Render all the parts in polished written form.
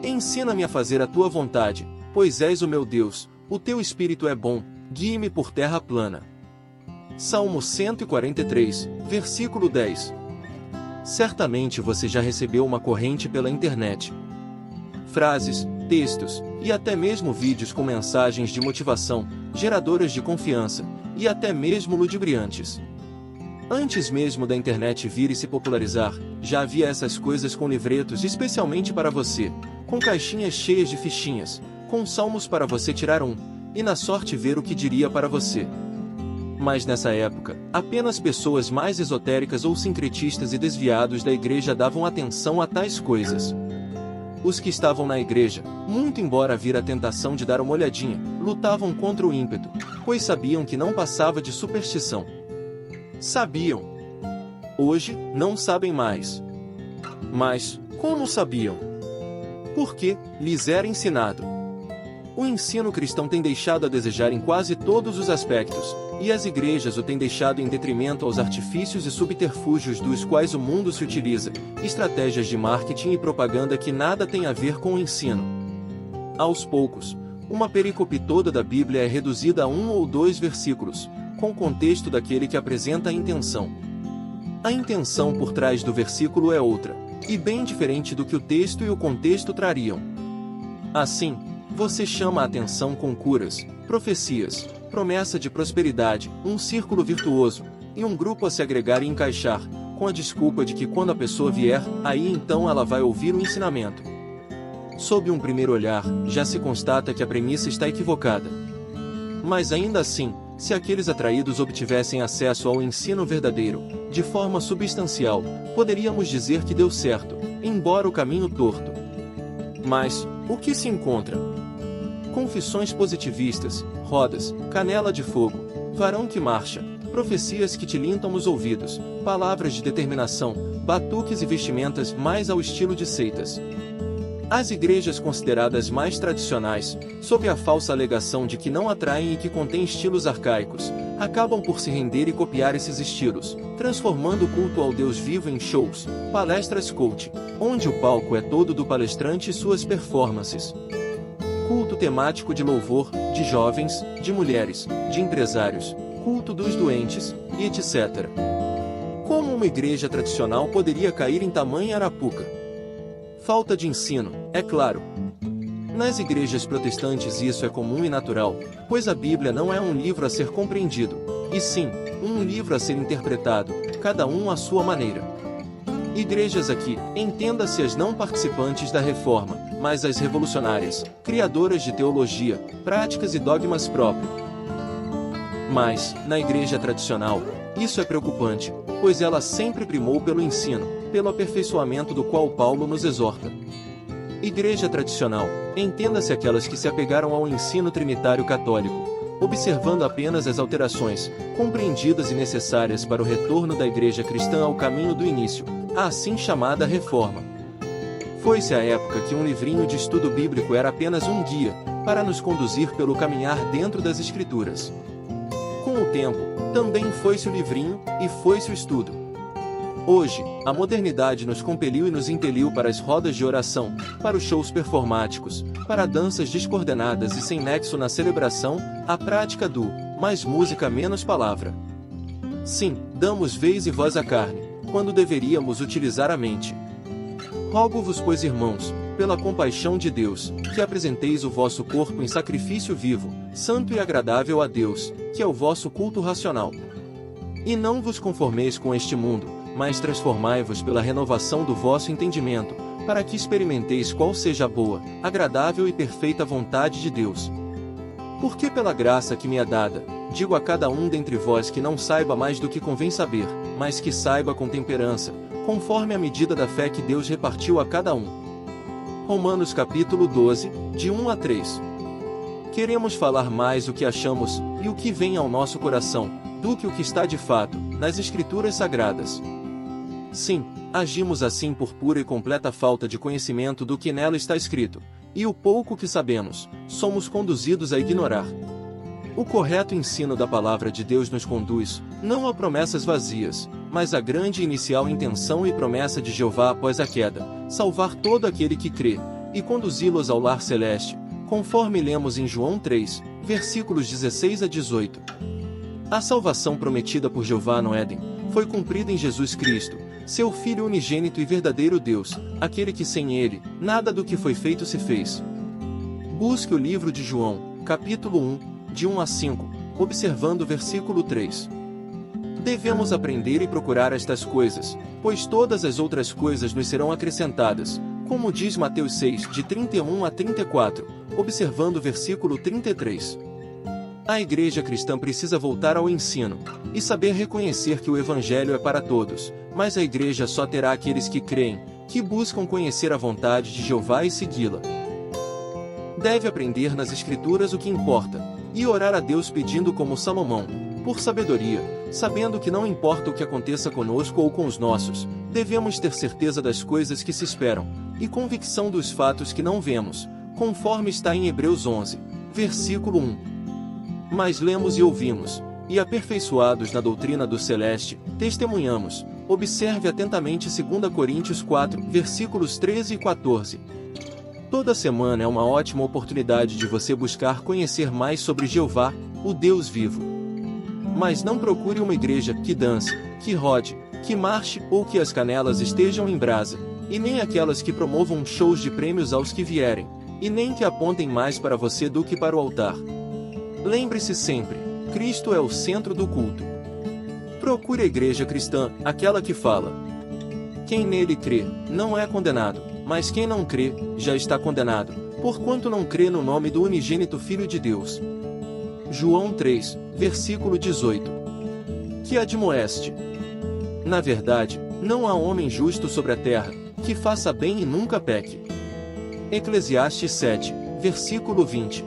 Ensina-me a fazer a tua vontade, pois és o meu Deus, o teu espírito é bom, guie-me por terra plana. Salmo 143, versículo 10. Certamente você já recebeu uma corrente pela internet. Frases, textos, e até mesmo vídeos com mensagens de motivação, geradoras de confiança, e até mesmo ludibriantes. Antes mesmo da internet vir e se popularizar, já havia essas coisas com livretos especialmente para você, com caixinhas cheias de fichinhas, com salmos para você tirar um, e na sorte ver o que diria para você. Mas nessa época, apenas pessoas mais esotéricas ou sincretistas e desviados da igreja davam atenção a tais coisas. Os que estavam na igreja, muito embora vir a tentação de dar uma olhadinha, lutavam contra o ímpeto, pois sabiam que não passava de superstição. Sabiam. Hoje, não sabem mais. Mas, como sabiam? Porque lhes era ensinado. O ensino cristão tem deixado a desejar em quase todos os aspectos, e as igrejas o têm deixado em detrimento aos artifícios e subterfúgios dos quais o mundo se utiliza, estratégias de marketing e propaganda que nada têm a ver com o ensino. Aos poucos, uma perícope toda da Bíblia é reduzida a 1 ou 2 versículos, com o contexto daquele que apresenta a intenção. A intenção por trás do versículo é outra, e bem diferente do que o texto e o contexto trariam. Assim, você chama a atenção com curas, profecias, promessa de prosperidade, um círculo virtuoso, e um grupo a se agregar e encaixar, com a desculpa de que quando a pessoa vier, aí então ela vai ouvir o ensinamento. Sob um primeiro olhar, já se constata que a premissa está equivocada. Mas ainda assim, se aqueles atraídos obtivessem acesso ao ensino verdadeiro, de forma substancial, poderíamos dizer que deu certo, embora o caminho torto. Mas, o que se encontra? Confissões positivistas, rodas, canela de fogo, varão que marcha, profecias que tilintam os ouvidos, palavras de determinação, batuques e vestimentas mais ao estilo de seitas. As igrejas consideradas mais tradicionais, sob a falsa alegação de que não atraem e que contêm estilos arcaicos, acabam por se render e copiar esses estilos, transformando o culto ao Deus vivo em shows, palestras coaching, onde o palco é todo do palestrante e suas performances. Culto temático de louvor, de jovens, de mulheres, de empresários, culto dos doentes, e etc. Como uma igreja tradicional poderia cair em tamanha arapuca? Falta de ensino, é claro. Nas igrejas protestantes isso é comum e natural, pois a Bíblia não é um livro a ser compreendido, e sim, um livro a ser interpretado, cada um à sua maneira. Igrejas aqui, entenda-se as não participantes da reforma, mas as revolucionárias, criadoras de teologia, práticas e dogmas próprios. Mas, na igreja tradicional, isso é preocupante, pois ela sempre primou pelo ensino, pelo aperfeiçoamento do qual Paulo nos exorta. Igreja tradicional, entenda-se aquelas que se apegaram ao ensino trinitário católico, observando apenas as alterações, compreendidas e necessárias para o retorno da igreja cristã ao caminho do início, a assim chamada reforma. Foi-se a época que um livrinho de estudo bíblico era apenas um guia, para nos conduzir pelo caminhar dentro das Escrituras. Com o tempo, também foi-se o livrinho, e foi-se o estudo. Hoje, a modernidade nos compeliu e nos impeliu para as rodas de oração, para os shows performáticos, para danças descoordenadas e sem nexo na celebração, a prática do mais música menos palavra. Sim, damos vez e voz à carne, quando deveríamos utilizar a mente. Rogo-vos, pois, irmãos, pela compaixão de Deus, que apresenteis o vosso corpo em sacrifício vivo, santo e agradável a Deus, que é o vosso culto racional. E não vos conformeis com este mundo, mas transformai-vos pela renovação do vosso entendimento, para que experimenteis qual seja a boa, agradável e perfeita vontade de Deus. Porque pela graça que me é dada, digo a cada um dentre vós que não saiba mais do que convém saber, mas que saiba com temperança, conforme a medida da fé que Deus repartiu a cada um. Romanos capítulo 12, de 1 a 3. Queremos falar mais o que achamos, e o que vem ao nosso coração, do que o que está de fato, nas Escrituras Sagradas. Sim, agimos assim por pura e completa falta de conhecimento do que nela está escrito, e o pouco que sabemos, somos conduzidos a ignorar. O correto ensino da palavra de Deus nos conduz, não a promessas vazias, mas a grande inicial intenção e promessa de Jeová após a queda, salvar todo aquele que crê, e conduzi-los ao lar celeste, conforme lemos em João 3, versículos 16 a 18. A salvação prometida por Jeová no Éden foi cumprida em Jesus Cristo, seu Filho unigênito e verdadeiro Deus, aquele que sem ele, nada do que foi feito se fez. Busque o livro de João, capítulo 1, de 1 a 5, observando o versículo 3. Devemos aprender e procurar estas coisas, pois todas as outras coisas nos serão acrescentadas, como diz Mateus 6, de 31 a 34, observando o versículo 33. A igreja cristã precisa voltar ao ensino, e saber reconhecer que o Evangelho é para todos, mas a igreja só terá aqueles que creem, que buscam conhecer a vontade de Jeová e segui-la. Deve aprender nas Escrituras o que importa, e orar a Deus pedindo como Salomão, por sabedoria, sabendo que não importa o que aconteça conosco ou com os nossos, devemos ter certeza das coisas que se esperam, e convicção dos fatos que não vemos, conforme está em Hebreus 11, versículo 1. Mas lemos e ouvimos, e aperfeiçoados na doutrina do celeste, testemunhamos. Observe atentamente 2 Coríntios 4, versículos 13 e 14. Toda semana é uma ótima oportunidade de você buscar conhecer mais sobre Jeová, o Deus vivo. Mas não procure uma igreja que dance, que rode, que marche ou que as canelas estejam em brasa, e nem aquelas que promovam shows de prêmios aos que vierem, e nem que apontem mais para você do que para o altar. Lembre-se sempre, Cristo é o centro do culto. Procure a igreja cristã, aquela que fala: quem nele crê, não é condenado, mas quem não crê, já está condenado, porquanto não crê no nome do unigênito Filho de Deus. João 3, versículo 18. Que admoeste. Na verdade, não há homem justo sobre a terra, que faça bem e nunca peque. Eclesiastes 7, versículo 20.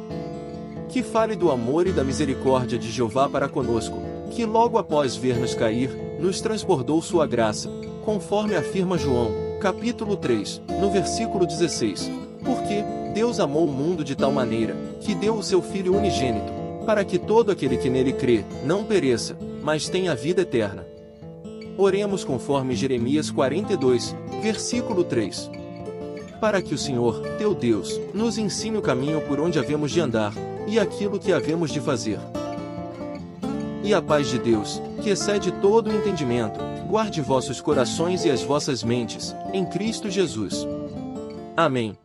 Que fale do amor e da misericórdia de Jeová para conosco, que logo após ver-nos cair, nos transbordou sua graça, conforme afirma João, capítulo 3, no versículo 16. Porque Deus amou o mundo de tal maneira, que deu o seu Filho unigênito, para que todo aquele que nele crê, não pereça, mas tenha a vida eterna. Oremos conforme Jeremias 42, versículo 3. Para que o Senhor, teu Deus, nos ensine o caminho por onde havemos de andar, e aquilo que havemos de fazer. E a paz de Deus, que excede todo o entendimento, guarde vossos corações e as vossas mentes, em Cristo Jesus. Amém.